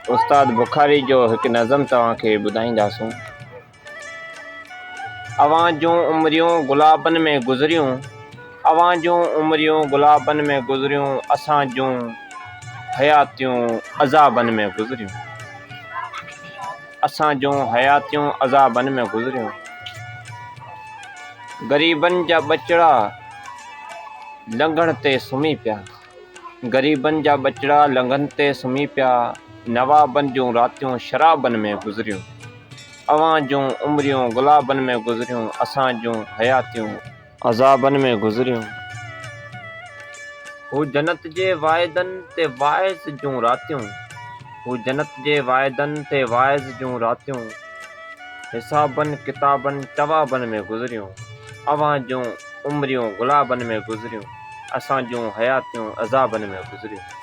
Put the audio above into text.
उस्ताद बुखारी जो एक नज़म तव्हांखे ॿुधाईंदासूं। अवां जूं उमरियूं गुलाबन में गुज़रियूं, अवां जूं उमरियूं गुलाबन में गुज़रियूं, असां जूं हयातियूं अज़ाबन में गुज़रियूं, असां जूं हयातियूं अज़ाबन में गुज़रियूं। ग़रीबन जा ॿचड़ा लंघण ते सुम्ही पिया, ग़रीबन जा ॿचड़ा लंघन ते सुम्ही पिया, नवाबन जूं रातियूं शराबन में गुज़रियूं, अवां जूं उमरियूं गुलाबन में गुज़रियूं, असां जूं हयातियूं अज़ाबन में गुज़रियूं। हू जन्नत जे वाइदन ते वाइज़ जूं रातियूं, हू जन्नत जे वाइदन ते वाइज़ जूं रातियूं, हिसाबन किताबन तवाबन में गुज़रियूं, अवां जूं उमरियूं गुलाबन में गुज़रियूं, असां जूं हयातियूं अज़ाबन में गुज़रियूं।